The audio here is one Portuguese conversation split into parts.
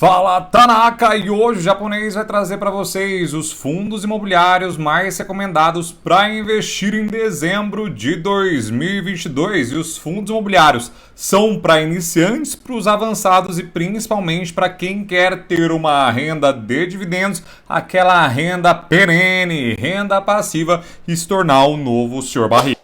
Fala Tanaka, e hoje o japonês vai trazer para vocês os fundos imobiliários mais recomendados para investir em dezembro de 2022. E os fundos imobiliários são para iniciantes, para os avançados e principalmente para quem quer ter uma renda de dividendos, aquela renda perene, renda passiva e se tornar o novo Sr. Barriga.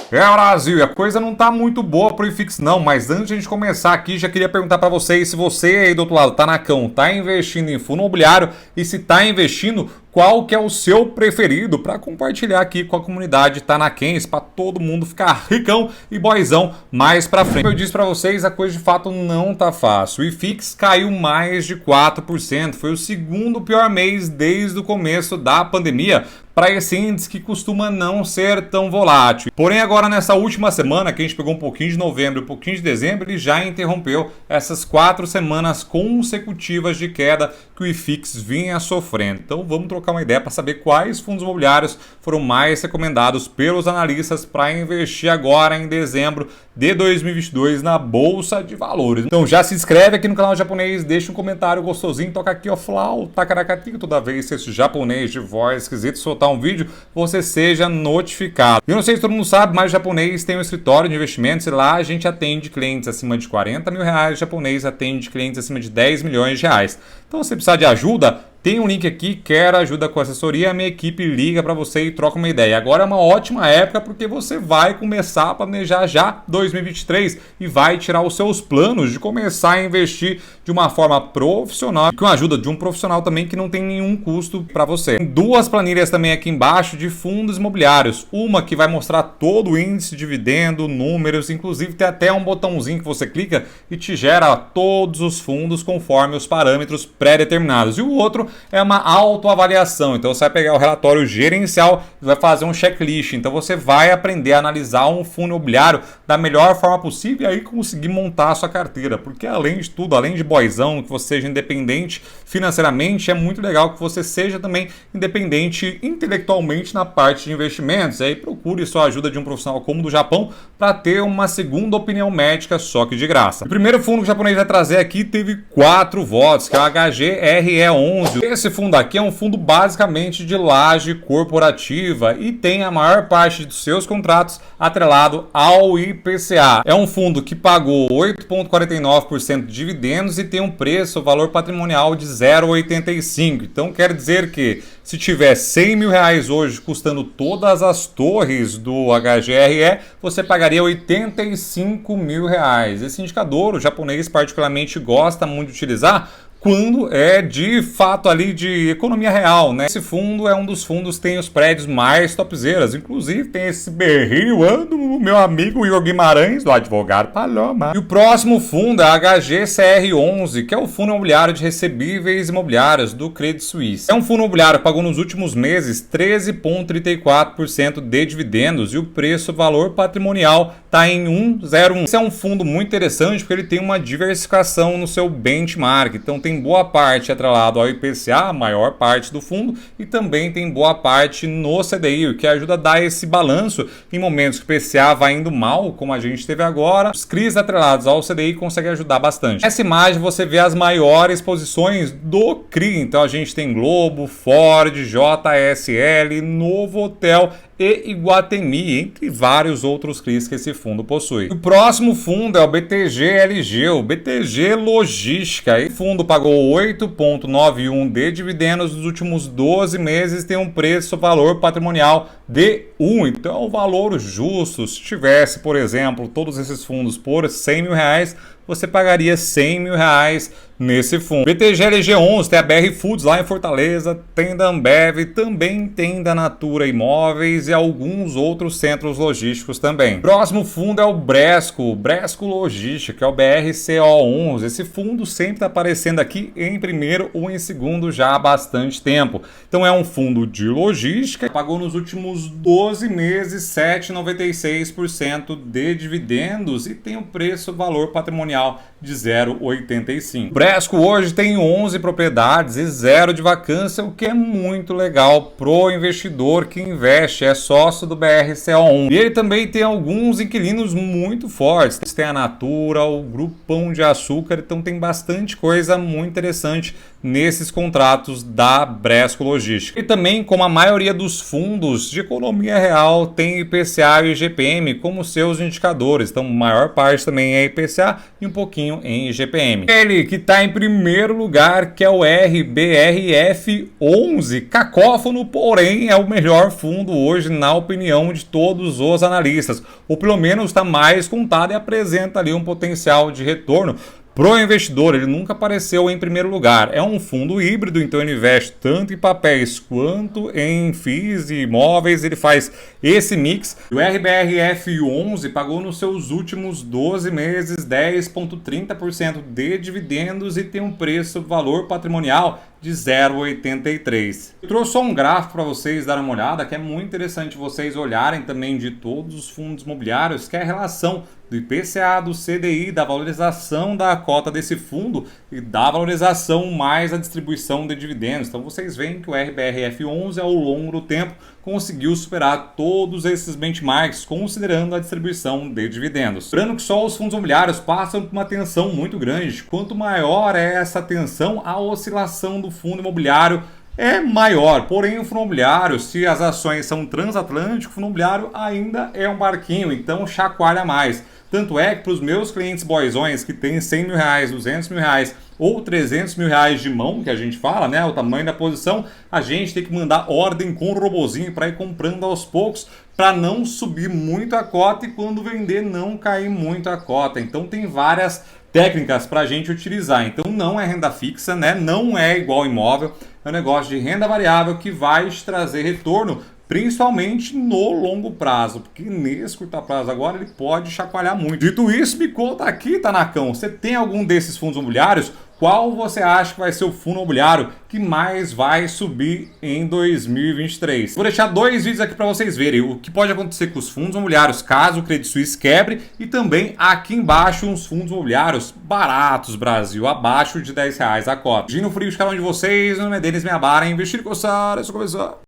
Brasil, a coisa não tá muito boa pro IFIX não, mas antes de a gente começar aqui, já queria perguntar para vocês se você aí do outro lado, Tanacão, tá investindo em fundo imobiliário e se tá investindo, qual que é o seu preferido para compartilhar aqui com a comunidade tanaquense, para todo mundo ficar ricão e boizão mais para frente. Como eu disse para vocês, a coisa de fato não tá fácil. O IFIX caiu mais de 4%, foi o segundo pior mês desde o começo da pandemia para esse índice que costuma não ser tão volátil. Porém, agora nessa última semana, que a gente pegou um pouquinho de novembro e um pouquinho de dezembro, ele já interrompeu essas 4 semanas consecutivas de queda que o IFIX vinha sofrendo. Então vamos trocar uma ideia para saber quais fundos imobiliários foram mais recomendados pelos analistas para investir agora em dezembro de 2022 na Bolsa de Valores. Então já se inscreve aqui no canal japonês, deixa um comentário gostosinho, toca aqui ó, flau, tacaracati, toda vez que esse japonês de voz esquisito soltar um vídeo, você seja notificado. Eu não sei se todo mundo sabe, mas o japonês tem um escritório de investimentos e lá a gente atende clientes acima de 40 mil reais, o japonês atende clientes acima de 10 milhões de reais. Então se precisar de ajuda, tem um link aqui, quer ajuda com assessoria, a minha equipe liga para você e troca uma ideia. Agora é uma ótima época porque você vai começar a planejar já 2023 e vai tirar os seus planos de começar a investir de uma forma profissional, com a ajuda de um profissional também que não tem nenhum custo para você. Tem duas planilhas também aqui embaixo de fundos imobiliários. Uma que vai mostrar todo o índice de dividendo, números, inclusive tem até um botãozinho que você clica e te gera todos os fundos conforme os parâmetros pré-determinados. E o outro é uma autoavaliação, então você vai pegar o relatório gerencial e vai fazer um checklist, então você vai aprender a analisar um fundo imobiliário da melhor forma possível e aí conseguir montar a sua carteira, porque além de tudo, além de boizão, que você seja independente financeiramente, é muito legal que você seja também independente intelectualmente na parte de investimentos, e aí procure sua ajuda de um profissional como o do Japão para ter uma segunda opinião médica, só que de graça. O primeiro fundo que o japonês vai trazer aqui teve 4 votos, que é o HGRE11. Esse fundo aqui é um fundo basicamente de laje corporativa e tem a maior parte dos seus contratos atrelado ao IPCA. É um fundo que pagou 8,49% de dividendos e tem um preço, valor patrimonial de 0,85. Então quer dizer que se tiver 100 mil reais hoje custando todas as torres do HGRE, você pagaria 85 mil reais. Esse indicador o japonês particularmente gosta muito de utilizar quando é de fato ali de economia real, né? Esse fundo é um dos fundos que tem os prédios mais topzeiras, inclusive tem esse berrio do meu amigo Igor Guimarães, do advogado Paloma. E o próximo fundo é a HGCR11, que é o fundo imobiliário de recebíveis imobiliários do Credit Suisse. É um fundo imobiliário que pagou nos últimos meses 13,34% de dividendos e o preço-valor patrimonial está em 1,01. Esse é um fundo muito interessante porque ele tem uma diversificação no seu benchmark, então tem boa parte atrelado ao IPCA, a maior parte do fundo, e também tem boa parte no CDI, o que ajuda a dar esse balanço em momentos que o IPCA vai indo mal, como a gente teve agora. Os CRIs atrelados ao CDI conseguem ajudar bastante. Nessa imagem você vê as maiores posições do CRI, então a gente tem Globo, Ford, JSL, Novo Hotel e Iguatemi, entre vários outros CRIs que esse fundo possui. O próximo fundo é o BTG-LG, o BTG Logística. Esse fundo pagou 8,91 de dividendos nos últimos 12 meses, tem um preço-valor patrimonial de 1. Então é um valor justo. Se tivesse, por exemplo, todos esses fundos por 100 mil reais, você pagaria 100 mil reais nesse fundo. BTG-LG11 tem a BR Foods lá em Fortaleza, tem da Ambev, também tem da Natura Imóveis e alguns outros centros logísticos também. Próximo fundo é o Bresco Logística, que é o BRCO11. Esse fundo sempre está aparecendo aqui em primeiro ou em segundo já há bastante tempo. Então é um fundo de logística, pagou nos últimos últimos 12 meses 7,96% de dividendos e tem um preço-valor patrimonial de 0,85. O Bresco hoje tem 11 propriedades e 0 de vacância, o que é muito legal pro investidor que investe, é sócio do BRCO1. E ele também tem alguns inquilinos muito fortes. Tem a Natura, o Grupo Pão de Açúcar, então tem bastante coisa muito interessante nesses contratos da Bresco Logística. E também, como a maioria dos fundos de economia real tem IPCA e IGPM como seus indicadores, então a maior parte também é IPCA e um pouquinho em IGPM. Ele que está em primeiro lugar, que é o RBRF11, cacófono, porém é o melhor fundo hoje na opinião de todos os analistas, ou pelo menos está mais contado e apresenta ali um potencial de retorno. Pro investidor, ele nunca apareceu em primeiro lugar. É um fundo híbrido, então ele investe tanto em papéis quanto em FIIs e imóveis. Ele faz esse mix. O RBRF11 pagou nos seus últimos 12 meses 10,30% de dividendos e tem um preço-valor patrimonial de 0,83. Eu trouxe só um gráfico para vocês darem uma olhada, que é muito interessante vocês olharem também de todos os fundos imobiliários, que é a relação do IPCA, do CDI, da valorização da cota desse fundo e da valorização mais a distribuição de dividendos. Então vocês veem que o RBRF11 ao longo do tempo conseguiu superar todos esses benchmarks, considerando a distribuição de dividendos. Lembrando que só os fundos imobiliários passam por uma tensão muito grande. Quanto maior é essa tensão, a oscilação do fundo imobiliário é maior. Porém, o fundo imobiliário, se as ações são transatlânticas, o fundo imobiliário ainda é um barquinho, então chacoalha mais. Tanto é que para os meus clientes boyzões que têm 100 mil reais, 200 mil reais ou 300 mil reais de mão, que a gente fala, né, o tamanho da posição, a gente tem que mandar ordem com o robozinho para ir comprando aos poucos, para não subir muito a cota e quando vender não cair muito a cota. Então tem várias técnicas para a gente utilizar. Então não é renda fixa, né? Não é igual imóvel, é um negócio de renda variável que vai te trazer retorno, principalmente no longo prazo, porque nesse curto prazo agora ele pode chacoalhar muito. Dito isso, me conta aqui, Tanacão, você tem algum desses fundos imobiliários? Qual você acha que vai ser o fundo imobiliário que mais vai subir em 2023? Vou deixar 2 vídeos aqui para vocês verem o que pode acontecer com os fundos imobiliários caso o Credit Suisse quebre e também aqui embaixo uns fundos imobiliários baratos, Brasil, abaixo de R$10 a cota. Gino Frio de cada um de vocês, meu nome é Denis Meabara, investir e coçar, é só começar.